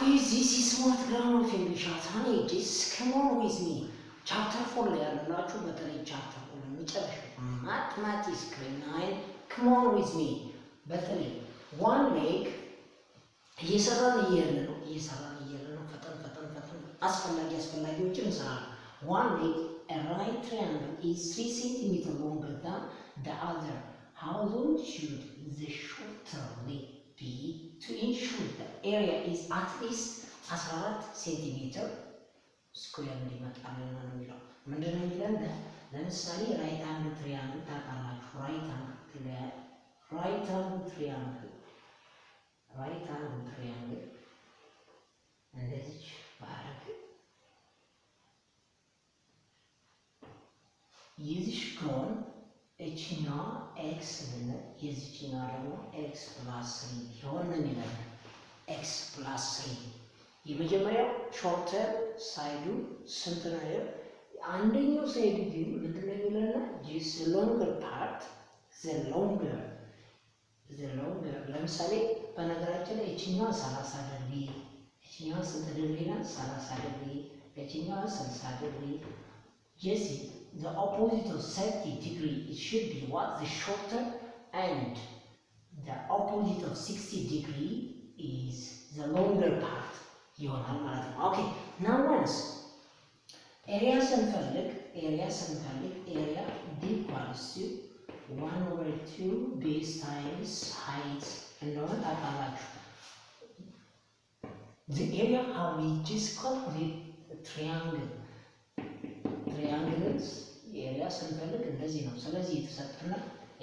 Okay, this is what grammar can be shot. Honey, just come on with me. Chapter 4 ላይ ያለላችሁ በተለይ chapter 4 ለሚጨርሽ mathematics grade 9 come on with me. በተለይ one leg እየሰራን እየሄድን ነው ፈጠን አስፈላጊዎችን እንሰራለን። one leg a right triangle is 3 cm longer than the other. How long should the shorter leg be to ensure the area is at least 14 cm ስኩዌር እንዲመጣልን ነው የሚለው። ምንድን ነው የሚለን? ለምሳሌ ራይት አንግል ትሪያንግል ታውቃላችሁ። ራይት አንግል ትሪያንግል እንደዚህ ባረግ የዚች ከሆነ እችኛዋ ኤክስ ብንል የዚችኛዋ ደግሞ ኤክስ ፕላስ 3 ይሆን ነው የሚለን። ኤክስ ፕላስ 3 የመጀመሪያው ሾርተር ሳይዱ ስንት ነው? አንደኛው ሳይድ ግን ምንድን ነው የሚለን? ጂስ ሎንገር ፓርት ዘ ሎንገር ለምሳሌ በነገራችን ላይ እችኛዋ 30 ዲግሪ እችኛዋ ስንት ዲግሪ ናት? 30 ዲግሪ እችኛዋ 60 ዲግሪ ጂስ the opposite of 30 degree it should be what? The shorter, and the opposite of 60 degree is the longer part. ይሆናል ማለት ነው። ኦኬ ናው ወንስ ኤሪያ ስንፈልግ ኤሪያ d equals to 1/2 base times height እንደሆነ ታውቃላችሁ። the area how we just calculate the triangles ኤሪያ ስንፈልግ እንደዚህ ነው። ስለዚህ የተሰጠና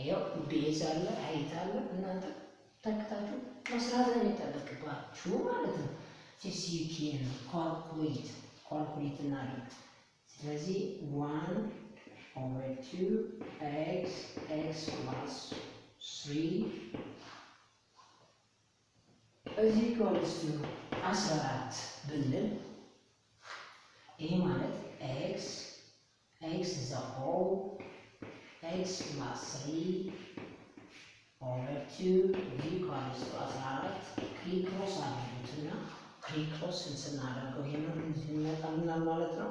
ይኸው ቤዝ አለ height አለ። እናንተ ተከታችሁ መስራት ነው የሚጠበቅባችሁ ማለት ነው። just you can calculate እናድርግ። ስለዚህ 1/2 x plus 3 is equals to 14 ብንል ይህ ማለት x is a whole x plus 3/2 is equals to 14 ክሪክሮስ አድርጉትና ክሪክሮስን ስናደርገው ይሄንን ይመጣልናል ማለት ነው።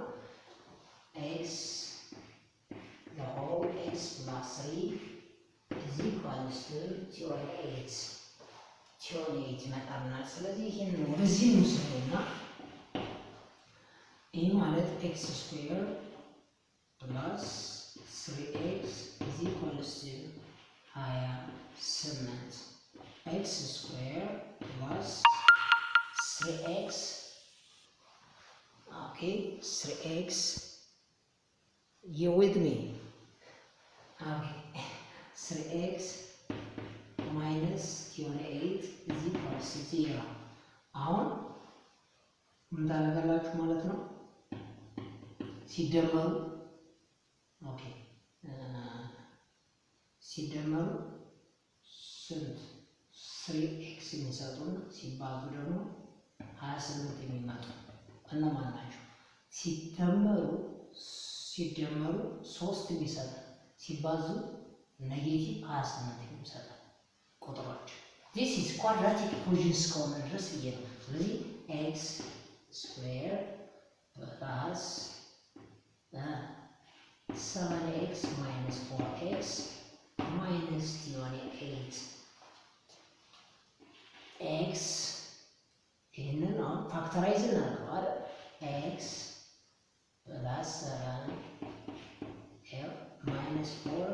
x the whole x plus 3 is equals to 28 ይመጣልናል። ስለዚህ ይሄንን ወደዚህ እንውሰደውና ይህ ማለት x ስኩዌር plus 3x is equals to 28 x square plus 3x okay 3x you with me? Okay 3x minus 28 is equals to 0 አሁን ምን ታደርጋላችሁ ማለት ነው? ሲደመሩ ኦኬ ሲደመሩ ስንት 3x የሚሰጡና ሲባዙ ደግሞ 28 የሚመጡ እነማን ናቸው? ሲደመሩ 3 የሚሰጥ ሲባዙ ኔጌቲቭ 28 የሚሰጥ ቁጥሮች this is quadratic equation እስከሆነ ድረስ ብዬ ነው። ስለዚህ x square plus 7x minus 4x minus 28 x ይህንን አሁን ፋክተራይዝ እናድርገው አይደል? x ፕላስ 7 ማይነስ 4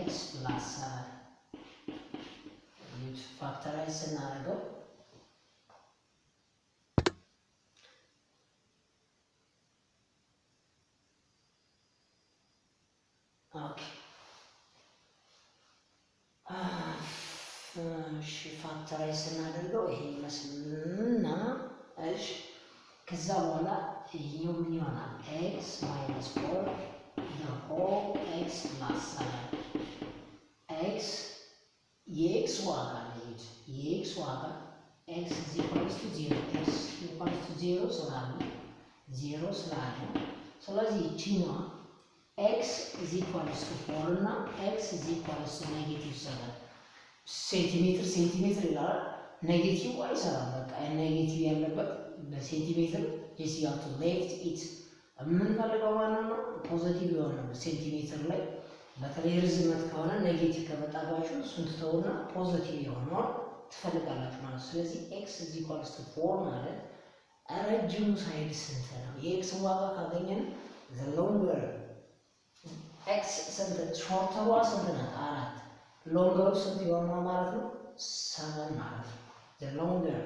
x ፕላስ 7 ፋክተራይዝ ስናደርገው ኦኬ እሺ ፋክተራይዝ ስናደርገው ይሄ ይመስልና እሺ ከዛ በኋላ ይሄው ምን ይሆናል? x minus 4 the whole x plus 7 x የx ዋጋ ልጅ የx ዋጋ x is equals to 0 x equals to 0 ስላለ ስለዚህ ይችኛዋ x is equals to 4 እና x is equals to -7 ሴንቲሜትር ይላል ኔጌቲቭ አይሰራም። በቃ ኔጌቲቭ ያለበት በሴንቲሜትር ጀስት ዩ ሃቭ ቱ ሌፍት ኢት የምንፈልገው ማለት ነው ፖዚቲቭ የሆነ ሴንቲሜትር ላይ በተለይ ርዝመት ከሆነ ኔጌቲቭ ከመጣባችሁ እሱን ትተውና ፖዚቲቭ የሆነውን ትፈልጋላችሁ ማለት ነው። ስለዚህ ኤክስ ኢዝ ኢኳልስ ቱ 4 ማለት ረጅሙ ሳይድ ስንት ነው? የኤክስ ዋጋ ካገኘን ዘ ሎንገር ኤክስ ስንት ሾርተሯ ስንት ናት? 4 ሎንገሩ ስንት ይሆናል ማለት ነው? 7 ማለት ነው። ዘ ሎንገር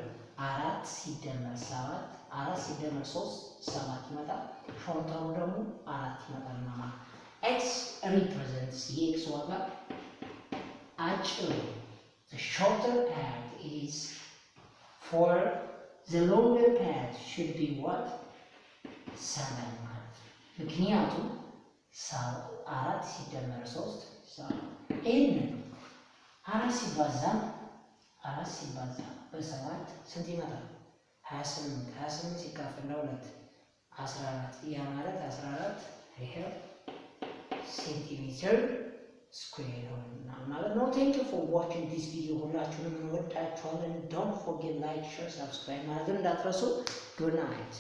4 ሲደመር 7 4 ሲደመር 3 7 ይመጣል። ሾርተሩ ደግሞ 4 ይመጣል ማለት ነው። ኤክስ ሪፕሬዘንትስ የኤክስ ዋጋ አጭሩ the shorter path is for the longer path should be what 7 ማለት ነው። ምክንያቱም 4 ሲደመር 3 7 ይህንን 4 ሲባዛ በ7 ስንት ይመጣል? 28 28 ሲካፈል ለ2 14 ያ ማለት 14 ይሄ ሴንቲሜትር ስኩዌር ይሆናል ማለት ነው። ቴንክ ዩ ፎር ዋቺንግ ዲስ ቪዲዮ። ሁላችሁንም እንወዳችኋለን። ዶንት ፎርጌት ላይክ፣ ሼር፣ ሰብስክራይብ ማድረግ እንዳትረሱ። ጉድ ናይት